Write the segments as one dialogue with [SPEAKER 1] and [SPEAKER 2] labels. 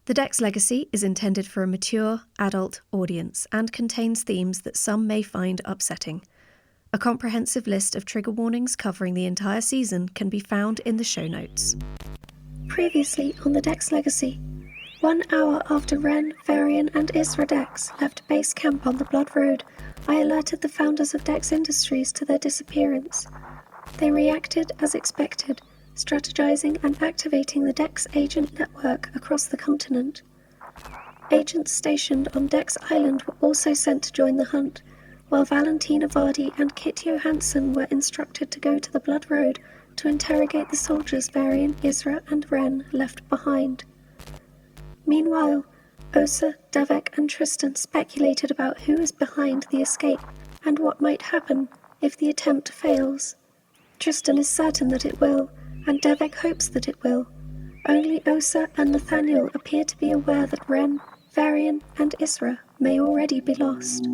[SPEAKER 1] The Dex Legacy is intended for a mature, adult audience and contains themes that some may find upsetting. A comprehensive list of trigger warnings covering the entire season can be found in the show notes. Previously on the Dex Legacy, 1 hour after Ren, Varian and Isra Dex left base camp on the Blood Road, I alerted the founders of Dex Industries to their disappearance. They reacted as expected, strategizing and activating the Dex agent network across the continent. Agents stationed on Dex Island were also sent to join the hunt, while Valentina, Vardi and Kit Johansson were instructed to go to the Blood Road to interrogate the soldiers Varian, Isra and Ren left behind. Meanwhile, Osa, Devek and Tristan speculated about who is behind the escape and what might happen if the attempt fails. Tristan is certain that it will, and Devek hopes that it will. Only Osa and Nathaniel appear to be aware that Ren, Varian and Isra may already be lost.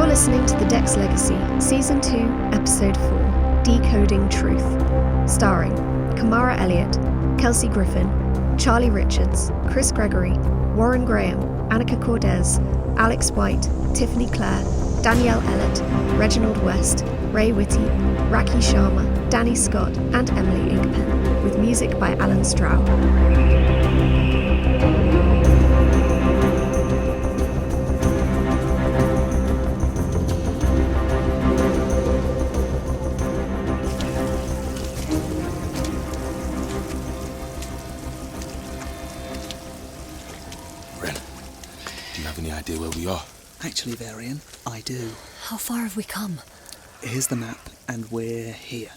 [SPEAKER 1] Listening to The Dex Legacy, Season 2, Episode 4, Decoding Truth. Starring Kamara Elliott, Kelsey Griffin, Charlie Richards, Chris Gregory, Warren Graham, Annika Kordes, Alex White, Tiffany Clare, Danyelle Ellett, Reginald West, Rae Witte, Raki Sharma, Danny Scott, and Emily Inkpen, with music by Allen Stroud.
[SPEAKER 2] Where we are.
[SPEAKER 3] Actually, Varian, I do.
[SPEAKER 4] How far have we come?
[SPEAKER 3] Here's the map, and we're here.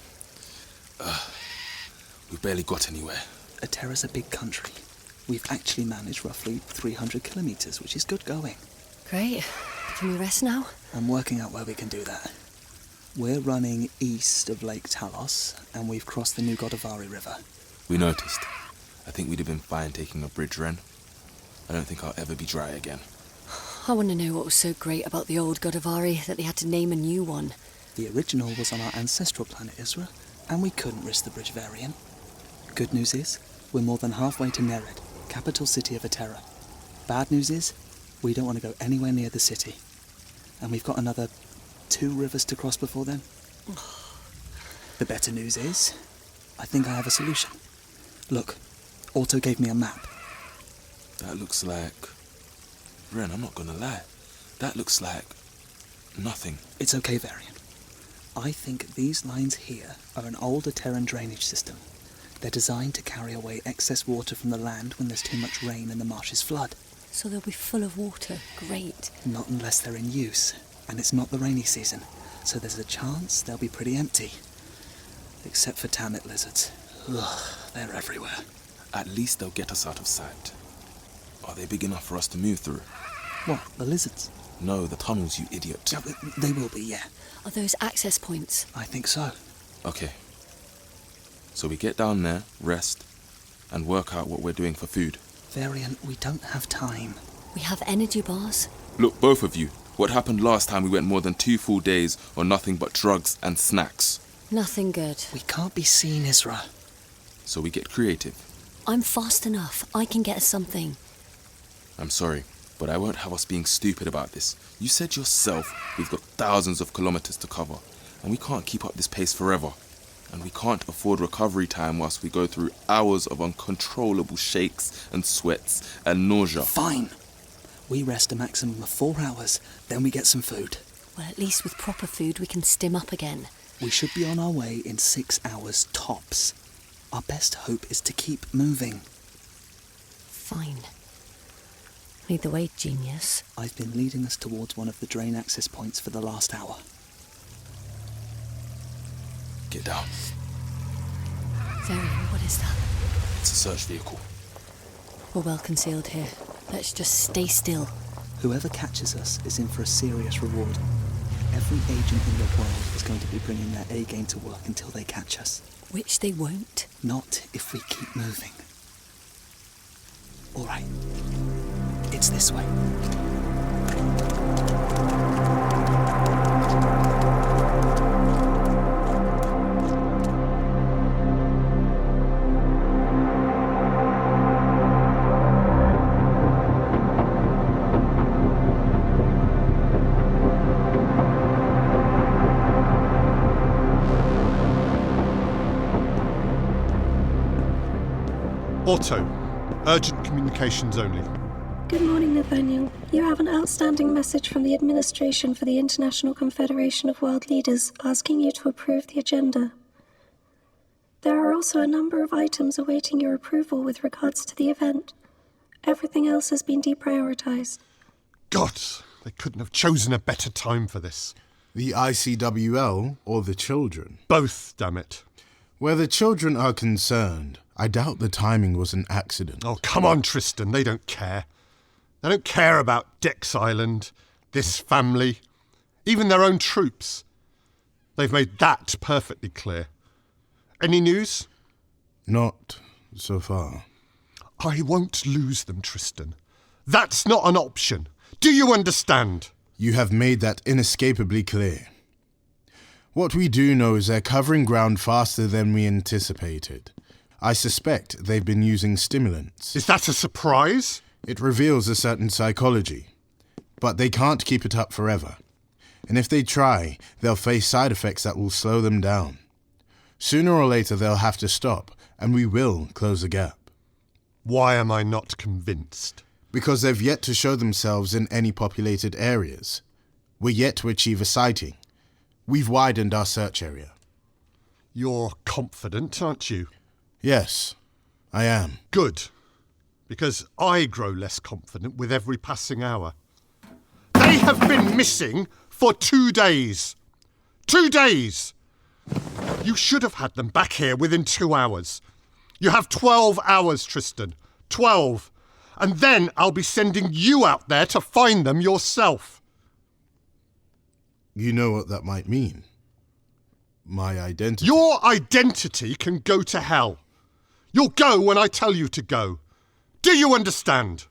[SPEAKER 2] We've barely got anywhere.
[SPEAKER 3] Eteran's a big country. We've actually managed roughly 300 kilometres, which is good going.
[SPEAKER 4] Great. Can we rest now?
[SPEAKER 3] I'm working out where we can do that. We're running east of Lake Talos, and we've crossed the new Godavari River.
[SPEAKER 2] We noticed. I think we'd have been fine taking a bridge, Ren. I don't think I'll ever be dry again.
[SPEAKER 4] I want to know what was so great about the old Godavari that they had to name a new one.
[SPEAKER 3] The original was on our ancestral planet Isra, and we couldn't risk the bridge Varian. Good news is, we're more than halfway to Nered, capital city of Eteran. Bad news is, we don't want to go anywhere near the city. And we've got another 2 rivers to cross before then. The better news is, I think I have a solution. Look, Otto gave me a map.
[SPEAKER 2] That looks like... Ren, I'm not gonna lie. That looks like... nothing.
[SPEAKER 3] It's okay, Varian. I think these lines here are an old Eteran drainage system. They're designed to carry away excess water from the land when there's too much rain and the marshes flood.
[SPEAKER 4] So they'll be full of water. Great.
[SPEAKER 3] Not unless they're in use. And it's not the rainy season, so there's a chance they'll be pretty empty. Except for termite lizards. Ugh, they're everywhere.
[SPEAKER 2] At least they'll get us out of sight. Are they big enough for us to move through?
[SPEAKER 3] What, the lizards?
[SPEAKER 2] No, the tunnels, you idiot.
[SPEAKER 3] Yeah, they will be, yeah.
[SPEAKER 4] Are those access points?
[SPEAKER 3] I think so.
[SPEAKER 2] Okay. So we get down there, rest, and work out what we're doing for food.
[SPEAKER 3] Varian, we don't have time.
[SPEAKER 4] We have energy bars.
[SPEAKER 2] Look, both of you. What happened last time we went more than 2 full days on nothing but drugs and snacks?
[SPEAKER 4] Nothing good.
[SPEAKER 3] We can't be seen, Isra.
[SPEAKER 2] So we get creative.
[SPEAKER 4] I'm fast enough. I can get us something.
[SPEAKER 2] I'm sorry, but I won't have us being stupid about this. You said yourself we've got thousands of kilometers to cover, and we can't keep up this pace forever. And we can't afford recovery time whilst we go through hours of uncontrollable shakes and sweats and nausea.
[SPEAKER 3] Fine. We rest a maximum of 4 hours, then we get some food.
[SPEAKER 4] Well, at least with proper food we can stim up again.
[SPEAKER 3] We should be on our way in 6 hours tops. Our best hope is to keep moving.
[SPEAKER 4] Fine. Lead the way, genius.
[SPEAKER 3] I've been leading us towards one of the drain access points for the last hour.
[SPEAKER 2] Get down.
[SPEAKER 4] Varian, what is that?
[SPEAKER 2] It's a search vehicle.
[SPEAKER 4] We're well concealed here. Let's just stay still.
[SPEAKER 3] Whoever catches us is in for a serious reward. Every agent in the world is going to be bringing their A-game to work until they catch us.
[SPEAKER 4] Which they won't.
[SPEAKER 3] Not if we keep moving. All right. It's this way.
[SPEAKER 5] Auto. Urgent communications only.
[SPEAKER 1] Good morning, Nathaniel. You have an outstanding message from the Administration for the International Confederation of World Leaders asking you to approve the agenda. There are also a number of items awaiting your approval with regards to the event. Everything else has been deprioritized.
[SPEAKER 5] God, they couldn't have chosen a better time for this.
[SPEAKER 6] The ICWL or the children?
[SPEAKER 5] Both, damn it.
[SPEAKER 6] Where the children are concerned, I doubt the timing was an accident.
[SPEAKER 5] Oh, come on, Tristan, they don't care. They don't care about Dex Island, this family, even their own troops. They've made that perfectly clear. Any news?
[SPEAKER 6] Not so far.
[SPEAKER 5] I won't lose them, Tristan. That's not an option. Do you understand?
[SPEAKER 6] You have made that inescapably clear. What we do know is they're covering ground faster than we anticipated. I suspect they've been using stimulants.
[SPEAKER 5] Is that a surprise?
[SPEAKER 6] It reveals a certain psychology. But they can't keep it up forever. And if they try, they'll face side effects that will slow them down. Sooner or later they'll have to stop, and we will close the gap.
[SPEAKER 5] Why am I not convinced?
[SPEAKER 6] Because they've yet to show themselves in any populated areas. We're yet to achieve a sighting. We've widened our search area.
[SPEAKER 5] You're confident, aren't you?
[SPEAKER 6] Yes, I am.
[SPEAKER 5] Good. Because I grow less confident with every passing hour. They have been missing for 2 days. 2 days! You should have had them back here within 2 hours. You have 12 hours, Tristan. 12. And then I'll be sending you out there to find them yourself.
[SPEAKER 6] You know what that might mean. My identity.
[SPEAKER 5] Your identity can go to hell. You'll go when I tell you to go. Do you understand?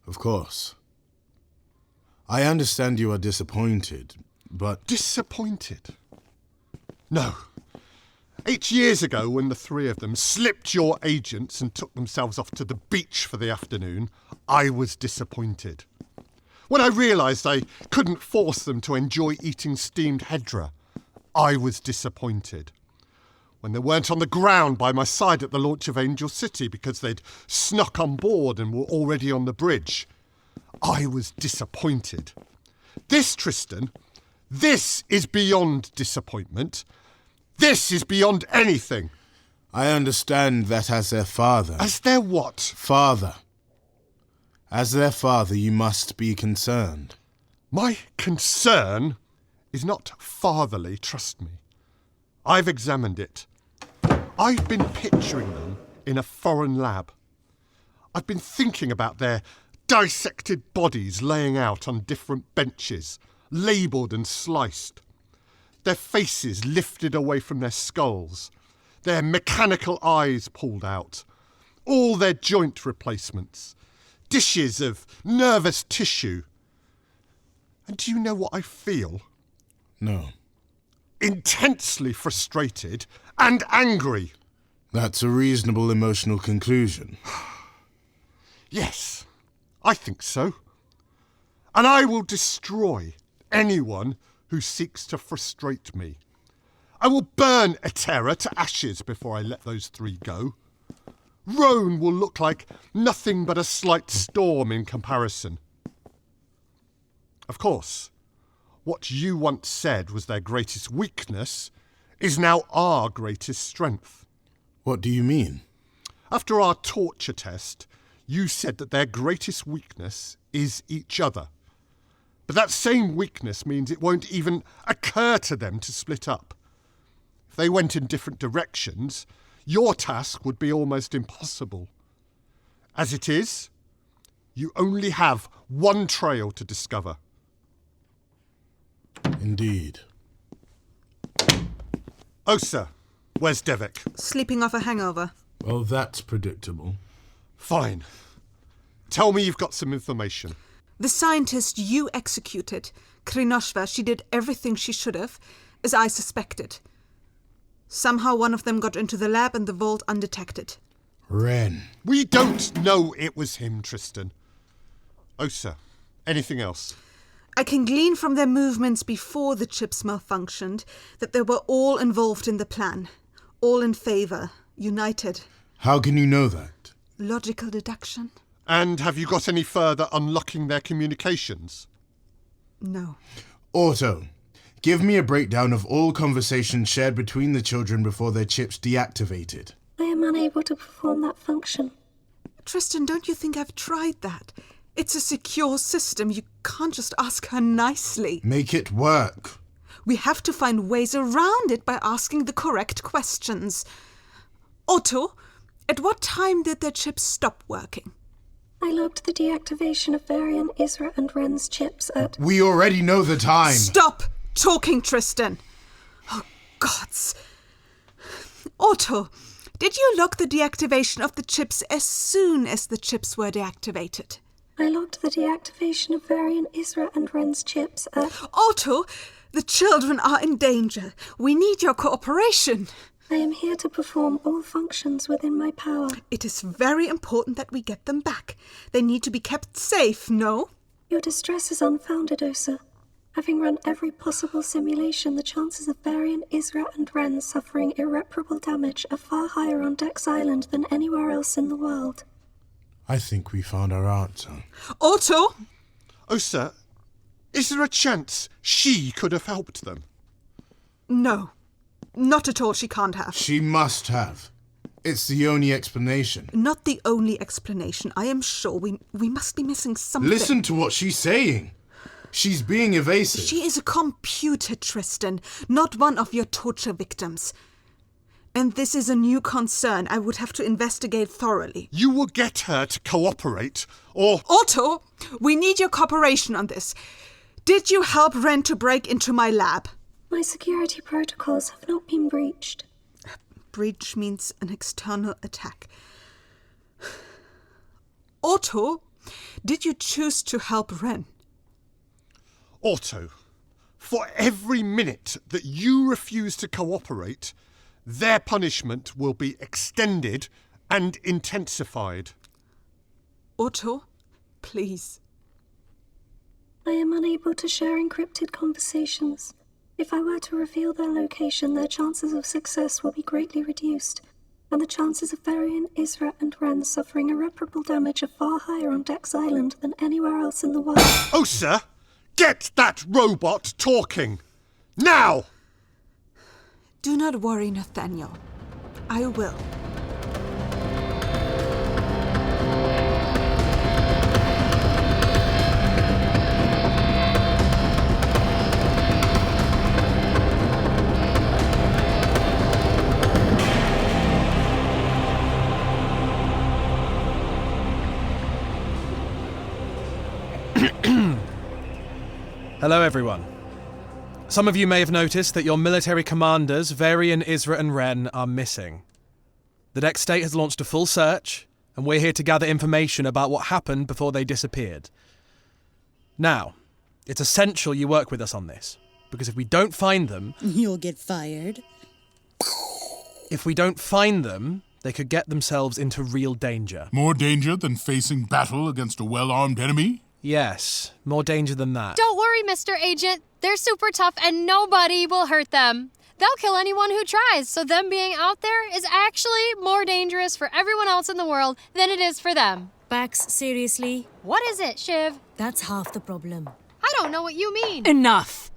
[SPEAKER 6] Of course. I understand you are disappointed, but...
[SPEAKER 5] Disappointed? No. 8 years ago, when the three of them slipped your agents and took themselves off to the beach for the afternoon, I was disappointed. When I realised I couldn't force them to enjoy eating steamed hedra, I was disappointed. When they weren't on the ground by my side at the launch of Angel City because they'd snuck on board and were already on the bridge, I was disappointed. This, Tristan, this is beyond disappointment. This is beyond anything.
[SPEAKER 6] I understand that as their father...
[SPEAKER 5] As their what?
[SPEAKER 6] Father. As their father, you must be concerned.
[SPEAKER 5] My concern is not fatherly, trust me. I've examined it. I've been picturing them in a foreign lab. I've been thinking about their dissected bodies laying out on different benches, labelled and sliced. Their faces lifted away from their skulls, their mechanical eyes pulled out, all their joint replacements, dishes of nervous tissue. And do you know what I feel?
[SPEAKER 6] No.
[SPEAKER 5] Intensely frustrated and angry.
[SPEAKER 6] That's a reasonable emotional conclusion.
[SPEAKER 5] Yes, I think so. And I will destroy anyone who seeks to frustrate me. I will burn Eteran to ashes before I let those three go. Rhone will look like nothing but a slight storm in comparison. Of course, what you once said was their greatest weakness is now our greatest strength.
[SPEAKER 6] What do you mean?
[SPEAKER 5] After our torture test, you said that their greatest weakness is each other. But that same weakness means it won't even occur to them to split up. If they went in different directions, your task would be almost impossible. As it is, You only have one trail to discover.
[SPEAKER 6] Indeed.
[SPEAKER 5] Osa, where's Devek?
[SPEAKER 7] Sleeping off a hangover.
[SPEAKER 6] Well, that's predictable.
[SPEAKER 5] Fine. Tell me you've got some information.
[SPEAKER 7] The scientist you executed, Krinoshva, she did everything she should have, as I suspected. Somehow one of them got into the lab and the vault undetected.
[SPEAKER 6] Ren.
[SPEAKER 5] We don't know it was him, Tristan. Osa, anything else?
[SPEAKER 7] I can glean from their movements before the chips malfunctioned that they were all involved in the plan. All in favour. United.
[SPEAKER 6] How can you know that?
[SPEAKER 7] Logical deduction?
[SPEAKER 5] And have you got any further unlocking their communications?
[SPEAKER 7] No.
[SPEAKER 6] Otto, give me a breakdown of all conversations shared between the children before their chips deactivated.
[SPEAKER 1] I am unable to perform that function.
[SPEAKER 7] Tristan, don't you think I've tried that? It's a secure system. You can't just ask her nicely.
[SPEAKER 6] Make it work.
[SPEAKER 7] We have to find ways around it by asking the correct questions. Otto, at what time did their chips stop working?
[SPEAKER 1] I logged the deactivation of Varian, Isra and Ren's chips at...
[SPEAKER 6] We already know the time.
[SPEAKER 7] Stop talking, Tristan. Oh, gods. Otto, did you log the deactivation of the chips as soon as the chips were deactivated?
[SPEAKER 1] I logged the deactivation of Varian, Isra and Ren's chips at...
[SPEAKER 7] Otto, the children are in danger. We need your cooperation.
[SPEAKER 1] I am here to perform all functions within my power.
[SPEAKER 7] It is very important that we get them back. They need to be kept safe, no?
[SPEAKER 1] Your distress is unfounded, Osa. Having run every possible simulation, the chances of Varian, Isra and Ren suffering irreparable damage are far higher on Dex Island than anywhere else in the world.
[SPEAKER 6] I think we found our answer.
[SPEAKER 7] Otto!
[SPEAKER 5] Osa, is there a chance she could have helped them?
[SPEAKER 7] No. Not at all, she can't have.
[SPEAKER 6] She must have. It's the only explanation.
[SPEAKER 7] Not the only explanation. I am sure we must be missing something.
[SPEAKER 6] Listen to what she's saying. She's being evasive.
[SPEAKER 7] She is a computer, Tristan, not one of your torture victims. And this is a new concern I would have to investigate thoroughly.
[SPEAKER 5] You will get her to cooperate, or...
[SPEAKER 7] Otto, we need your cooperation on this. Did you help Ren to break into my lab?
[SPEAKER 1] My security protocols have not been breached.
[SPEAKER 7] Breach means an external attack. Otto, did you choose to help Ren?
[SPEAKER 5] Otto, for every minute that you refuse to cooperate, their punishment will be extended and intensified.
[SPEAKER 7] Otto, please.
[SPEAKER 1] I am unable to share encrypted conversations. If I were to reveal their location, their chances of success will be greatly reduced, and the chances of Varian, Isra and Ren suffering irreparable damage are far higher on Dex Island than anywhere else in the world.
[SPEAKER 5] Osa, get that robot talking! Now!
[SPEAKER 7] Do not worry, Nathaniel. I will.
[SPEAKER 8] Hello, everyone. Some of you may have noticed that your military commanders, Varian, Isra and Ren, are missing. The Dex State has launched a full search, and we're here to gather information about what happened before they disappeared. Now, it's essential you work with us on this, because if we don't find them...
[SPEAKER 4] You'll get fired.
[SPEAKER 8] If we don't find them, they could get themselves into real danger.
[SPEAKER 9] More danger than facing battle against a well-armed enemy?
[SPEAKER 8] Yes, more danger than that.
[SPEAKER 10] Don't worry, Mr. Agent. They're super tough and nobody will hurt them. They'll kill anyone who tries, so them being out there is actually more dangerous for everyone else in the world than it is for them.
[SPEAKER 4] Bax, seriously?
[SPEAKER 10] What is it, Shiv?
[SPEAKER 4] That's half the problem.
[SPEAKER 10] I don't know what you mean.
[SPEAKER 11] Enough!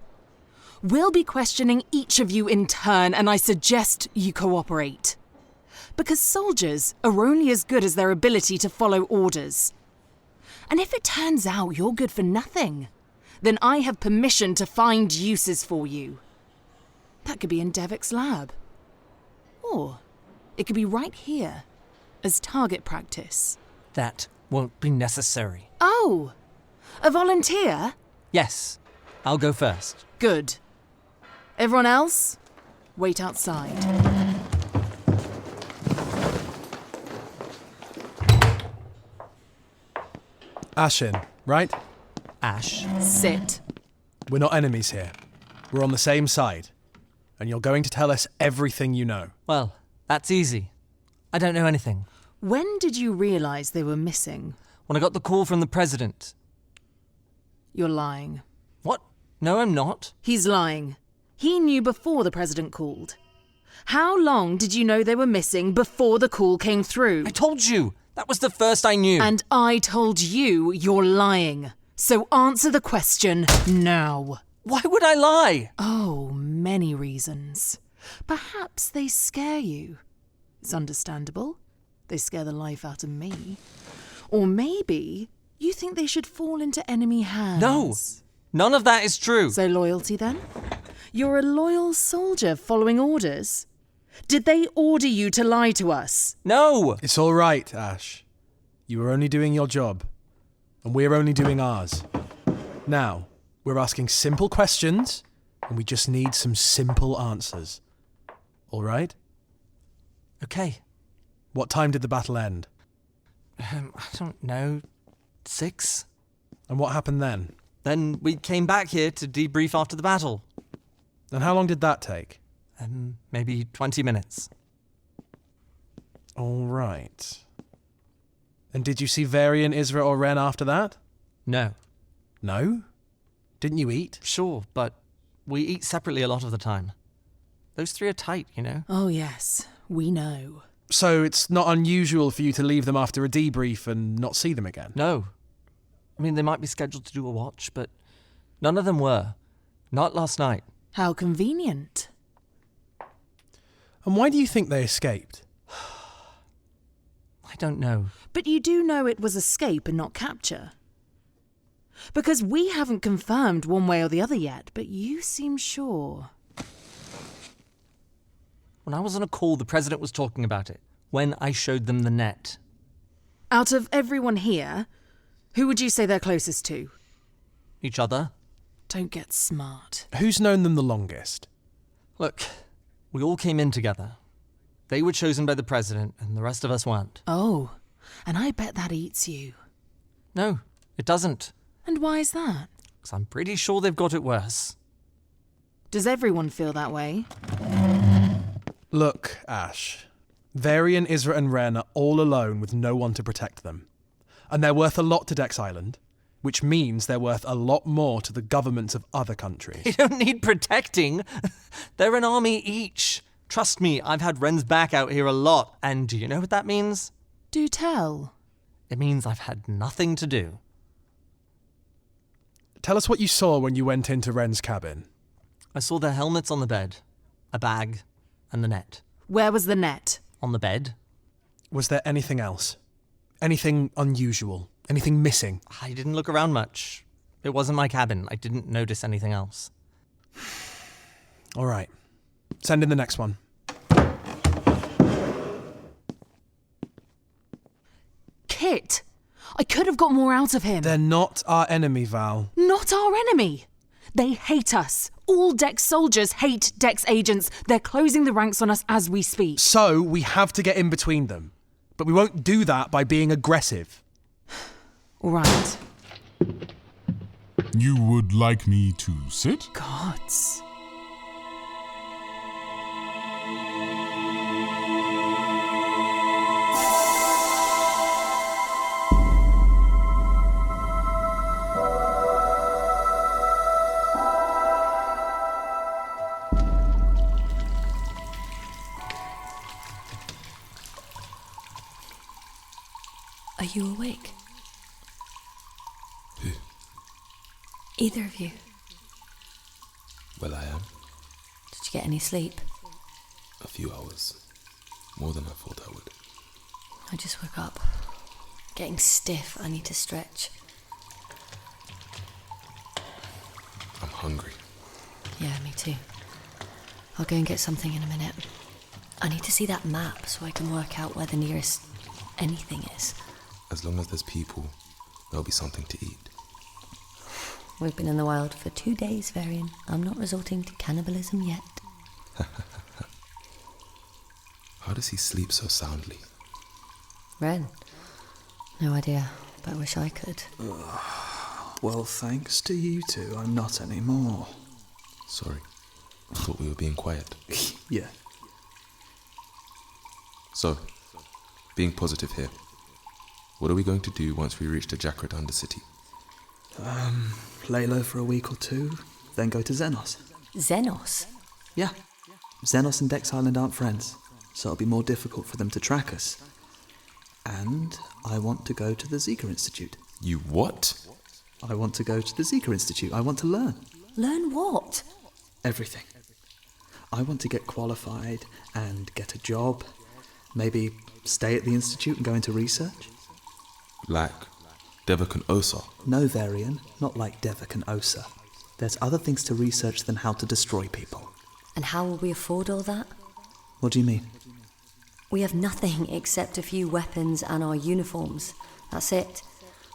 [SPEAKER 11] We'll be questioning each of you in turn, and I suggest you cooperate. Because soldiers are only as good as their ability to follow orders. And if it turns out you're good for nothing, then I have permission to find uses for you. That could be in Devek's lab. Or it could be right here, as target practice.
[SPEAKER 3] That
[SPEAKER 12] won't be necessary.
[SPEAKER 11] Oh! A volunteer?
[SPEAKER 12] Yes, I'll go first.
[SPEAKER 11] Good. Everyone else, wait outside.
[SPEAKER 8] Ashin, right?
[SPEAKER 12] Ash.
[SPEAKER 11] Sit.
[SPEAKER 8] We're not enemies here. We're on the same side. And you're going to tell us everything you know.
[SPEAKER 12] Well, that's easy. I don't know anything.
[SPEAKER 11] When did you realise they were missing?
[SPEAKER 12] When I got the call from the president.
[SPEAKER 11] You're lying.
[SPEAKER 12] What? No, I'm not.
[SPEAKER 11] He's lying. He knew before the president called. How long did you know they were missing before the call came through?
[SPEAKER 12] I told you. That was the first I knew.
[SPEAKER 11] And I told you you're lying. So answer the question now.
[SPEAKER 12] Why would I lie?
[SPEAKER 11] Oh, many reasons. Perhaps they scare you. It's understandable. They scare the life out of me. Or maybe you think they should fall into enemy hands.
[SPEAKER 12] No, none of that is true.
[SPEAKER 11] So loyalty then? You're a loyal soldier following orders. Did they order you to lie to us?
[SPEAKER 12] No!
[SPEAKER 8] It's all right, Ash. You were only doing your job. And we're only doing ours. Now, we're asking simple questions, and we just need some simple answers. All right?
[SPEAKER 12] Okay.
[SPEAKER 8] What time did the battle end?
[SPEAKER 12] I don't know. 6?
[SPEAKER 8] And what happened then?
[SPEAKER 12] Then we came back here to debrief after the battle.
[SPEAKER 8] And how long did that take?
[SPEAKER 12] Maybe 20 minutes.
[SPEAKER 8] All right. And did you see Varian, Isra or Ren after that?
[SPEAKER 12] No.
[SPEAKER 8] No? Didn't you eat?
[SPEAKER 12] Sure, but we eat separately a lot of the time. Those three are tight, you know?
[SPEAKER 11] Oh, yes. We know.
[SPEAKER 8] So it's not unusual for you to leave them after a debrief and not see them again?
[SPEAKER 12] No. I mean, they might be scheduled to do a watch, but none of them were. Not last night.
[SPEAKER 11] How convenient.
[SPEAKER 8] And why do you think they escaped?
[SPEAKER 12] I don't know.
[SPEAKER 11] But you do know it was escape and not capture. Because we haven't confirmed one way or the other yet, but you seem sure.
[SPEAKER 12] When I was on a call, the president was talking about it. When I showed them the net.
[SPEAKER 11] Out of everyone here, who would you say they're closest to?
[SPEAKER 12] Each other.
[SPEAKER 11] Don't get smart.
[SPEAKER 8] Who's known them the longest?
[SPEAKER 12] Look, we all came in together. They were chosen by the president, and the rest of us weren't.
[SPEAKER 11] Oh, and I bet that eats you.
[SPEAKER 12] No, it doesn't.
[SPEAKER 11] And why is that?
[SPEAKER 12] Because I'm pretty sure they've got it worse.
[SPEAKER 11] Does everyone feel that way?
[SPEAKER 8] Look, Ash. Varian, Isra and Ren are all alone with no one to protect them. And they're worth a lot to Dex Island, which means they're worth a lot more to the governments of other countries.
[SPEAKER 12] They don't need protecting. They're an army each. Trust me, I've had Ren's back out here a lot. And do you know what that means?
[SPEAKER 11] Do tell.
[SPEAKER 12] It means I've had nothing to do.
[SPEAKER 8] Tell us what you saw when you went into Ren's cabin.
[SPEAKER 12] I saw their helmets on the bed, a bag, and the net.
[SPEAKER 11] Where was the net?
[SPEAKER 12] On the bed.
[SPEAKER 8] Was there anything else? Anything unusual? Anything missing?
[SPEAKER 12] I didn't look around much. It wasn't my cabin. I didn't notice anything else.
[SPEAKER 8] All right. Send in the next one.
[SPEAKER 11] Kit! I could have got more out of him.
[SPEAKER 8] They're not our enemy, Val.
[SPEAKER 11] Not our enemy. They hate us. All Dex soldiers hate Dex agents. They're closing the ranks on us as we speak.
[SPEAKER 8] So we have to get in between them. But we won't do that by being aggressive.
[SPEAKER 11] All right.
[SPEAKER 9] You would like me to sit?
[SPEAKER 11] Gods.
[SPEAKER 4] Are you awake?
[SPEAKER 2] Who?
[SPEAKER 4] Either of you.
[SPEAKER 2] Well, I am.
[SPEAKER 4] Did you get any sleep?
[SPEAKER 2] A few hours. More than I thought I would.
[SPEAKER 4] I just woke up. Getting stiff, I need to stretch.
[SPEAKER 2] I'm hungry.
[SPEAKER 4] Yeah, me too. I'll go and get something in a minute. I need to see that map so I can work out where the nearest anything is.
[SPEAKER 2] As long as there's people, there'll be something to eat.
[SPEAKER 4] We've been in the wild for 2 days, Varian. I'm not resorting to cannibalism yet.
[SPEAKER 2] How does he sleep so soundly?
[SPEAKER 4] Ren? No idea, but I wish I could.
[SPEAKER 3] Well, thanks to you two, I'm not anymore.
[SPEAKER 2] Sorry. I thought we were being quiet.
[SPEAKER 3] Yeah.
[SPEAKER 2] So, being positive here. What are we going to do once we reach the Jakrat Undercity?
[SPEAKER 3] Lay low for a week or two, then go to Xenos.
[SPEAKER 4] Xenos?
[SPEAKER 3] Yeah. Xenos and Dex Island aren't friends, so it'll be more difficult for them to track us. And I want to go to the Zika Institute.
[SPEAKER 2] You what?
[SPEAKER 3] I want to go to the Zika Institute. I want to learn.
[SPEAKER 4] Learn what?
[SPEAKER 3] Everything. I want to get qualified and get a job. Maybe stay at the Institute and go into research.
[SPEAKER 2] Like Devek and Osa?
[SPEAKER 3] No, Varian, not like Devek and Osa. There's other things to research than how to destroy people.
[SPEAKER 4] And how will we afford all that?
[SPEAKER 3] What do you mean?
[SPEAKER 4] We have nothing except a few weapons and our uniforms. That's it.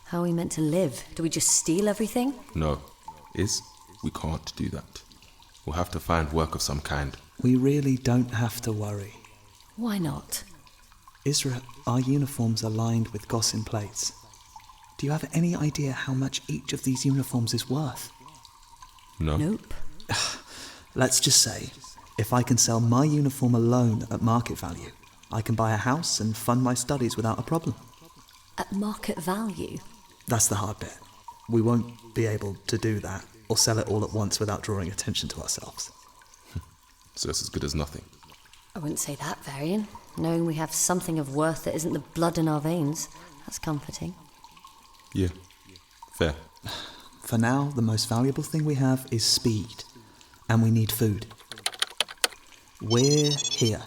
[SPEAKER 4] How are we meant to live? Do we just steal everything?
[SPEAKER 2] No. We can't do that. We'll have to find work of some kind.
[SPEAKER 3] We really don't have to worry.
[SPEAKER 4] Why not?
[SPEAKER 3] Isra, our uniforms are lined with gossin plates. Do you have any idea how much each of these uniforms is worth?
[SPEAKER 2] No.
[SPEAKER 4] Nope.
[SPEAKER 3] Let's just say, if I can sell my uniform alone at market value, I can buy a house and fund my studies without a problem.
[SPEAKER 4] At market value?
[SPEAKER 3] That's the hard bit. We won't be able to do that, or sell it all at once without drawing attention to ourselves.
[SPEAKER 2] So it's as good as nothing.
[SPEAKER 4] I wouldn't say that, Varian. Knowing we have something of worth that isn't the blood in our veins, that's comforting.
[SPEAKER 2] Yeah, fair.
[SPEAKER 3] For now, the most valuable thing we have is speed, and we need food. We're here.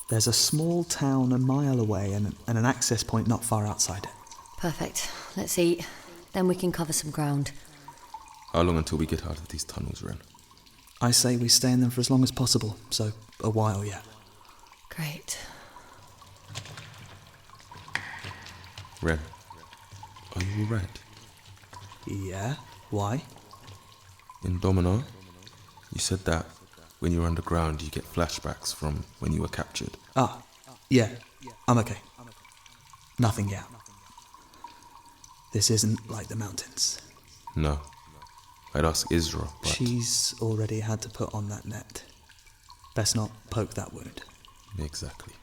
[SPEAKER 3] There's a small town a mile away and an access point not far outside it.
[SPEAKER 4] Perfect. Let's eat. Then we can cover some ground.
[SPEAKER 2] How long until we get out of these tunnels, Ren?
[SPEAKER 3] I say we stay in them for as long as possible, so a while yet.
[SPEAKER 4] Great.
[SPEAKER 2] Ren, are you alright?
[SPEAKER 3] Yeah? Why?
[SPEAKER 2] In Domino, you said that when you're underground you get flashbacks from when you were captured.
[SPEAKER 3] Ah, yeah. I'm okay. Nothing yet. This isn't like the mountains.
[SPEAKER 2] No. I'd ask Isra, but...
[SPEAKER 3] She's already had to put on that net. Best not poke that wound.
[SPEAKER 2] Exactly.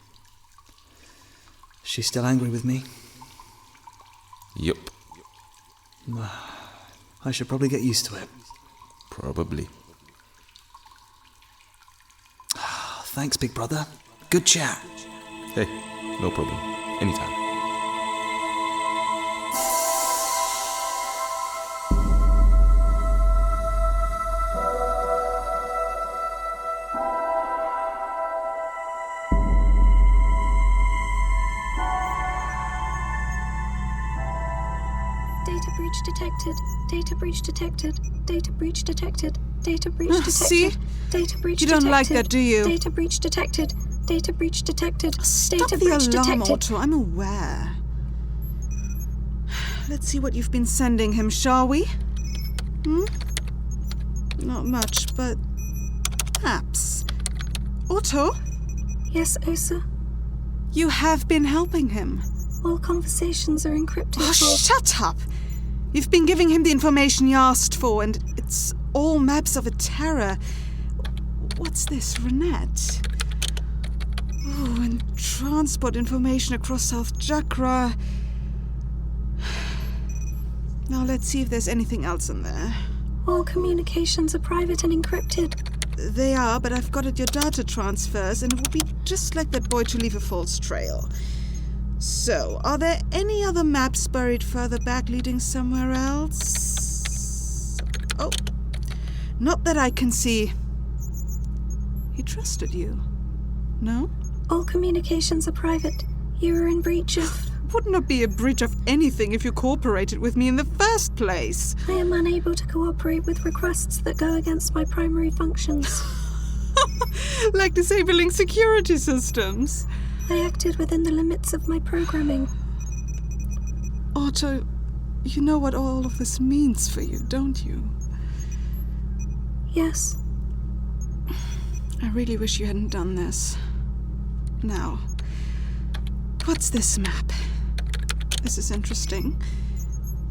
[SPEAKER 3] She's still angry with me?
[SPEAKER 2] Yup.
[SPEAKER 3] I should probably get used to it.
[SPEAKER 2] Probably.
[SPEAKER 3] Thanks, big brother. Good chat.
[SPEAKER 2] Hey, no problem. Anytime.
[SPEAKER 1] Data breach detected. Data breach detected. Data breach detected. Data breach detected.
[SPEAKER 7] See?
[SPEAKER 1] Data breach
[SPEAKER 7] You
[SPEAKER 1] detected.
[SPEAKER 7] don't like that, do you?
[SPEAKER 1] Data breach detected. Data breach detected.
[SPEAKER 7] Stop
[SPEAKER 1] Data
[SPEAKER 7] the
[SPEAKER 1] breach
[SPEAKER 7] alarm,
[SPEAKER 1] detected.
[SPEAKER 7] Otto. I'm aware. Let's see what you've been sending him, shall we? Not much, but perhaps. Otto?
[SPEAKER 1] Yes, Osa.
[SPEAKER 7] You have been helping him.
[SPEAKER 1] All conversations are encrypted.
[SPEAKER 7] Oh, shut up! You've been giving him the information he asked for, and it's all maps of Eteran. What's this, Renette? Oh, and transport information across South Jakra. Now let's see if there's anything else in there.
[SPEAKER 1] All communications are private and encrypted.
[SPEAKER 7] They are, but I've got your data transfers, and it will be just like that boy to leave a false trail. So, are there any other maps buried further back leading somewhere else? Oh, not that I can see. He trusted you, no?
[SPEAKER 1] All communications are private. You are in breach of...
[SPEAKER 7] Would not be a breach of anything if you cooperated with me in the first place.
[SPEAKER 1] I am unable to cooperate with requests that go against my primary functions.
[SPEAKER 7] Like disabling security systems.
[SPEAKER 1] I acted within the limits of my programming.
[SPEAKER 7] Otto, you know what all of this means for you, don't you?
[SPEAKER 1] Yes.
[SPEAKER 7] I really wish you hadn't done this. Now, what's this map? This is interesting.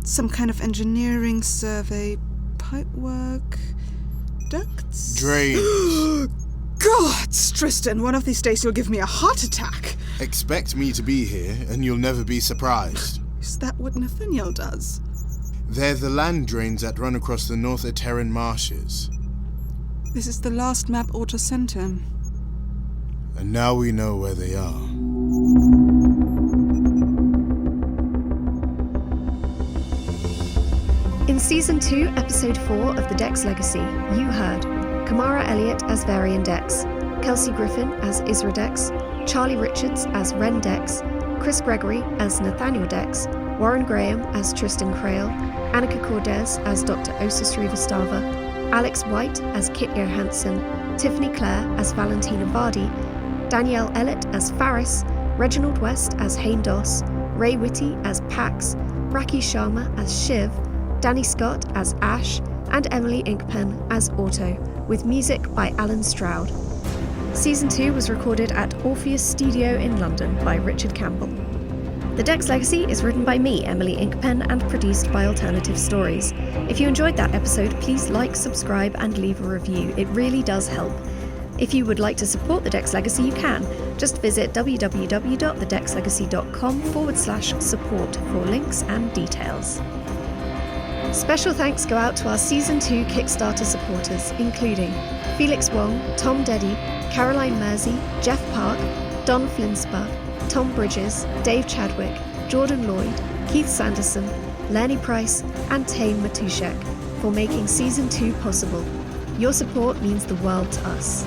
[SPEAKER 7] Some kind of engineering survey, pipework, ducts?
[SPEAKER 6] Drains.
[SPEAKER 7] Gods, Tristan, one of these days you'll give me a heart attack.
[SPEAKER 6] Expect me to be here, and you'll never be surprised.
[SPEAKER 7] Is that what Nathaniel does?
[SPEAKER 6] They're the land drains that run across the North Eteran marshes.
[SPEAKER 7] This is the last map Otto sent him.
[SPEAKER 6] And now we know where they are.
[SPEAKER 1] In Season 2, Episode 4 of the Dex Legacy, you heard Kamara Elliott as Varian Dex, Kelsey Griffin as Isra Dex, Charlie Richards as Ren Dex, Chris Gregory as Nathaniel Dex, Warren Graham as Tristan Krail, Annika Kordes as Dr. Osa Srivastava, Alex White as Kit Johansson, Tiffany Clare as Valentina Vardi, Danyelle Ellett as Farris, Reginald West as Dos, Rae Witte as Pax, Raki Sharma as Shiv, Danny Scott as Ash, and Emily Inkpen as Otto, with music by Allen Stroud. Season 2 was recorded at Orpheus Studio in London by Richard Campbell. The Dex Legacy is written by me, Emily Inkpen, and produced by Alternative Stories. If you enjoyed that episode, please like, subscribe, and leave a review. It really does help. If you would like to support the Dex Legacy, you can. Just visit www.thedexlegacy.com/support for links and details. Special thanks go out to our Season 2 Kickstarter supporters, including Felix Wong, Tom Deddy, Caroline Mersey, Jeff Park, Don Flinspa, Tom Bridges, Dave Chadwick, Jordan Lloyd, Keith Sanderson, Lenny Price, and Tane Matushek for making Season 2 possible. Your support means the world to us.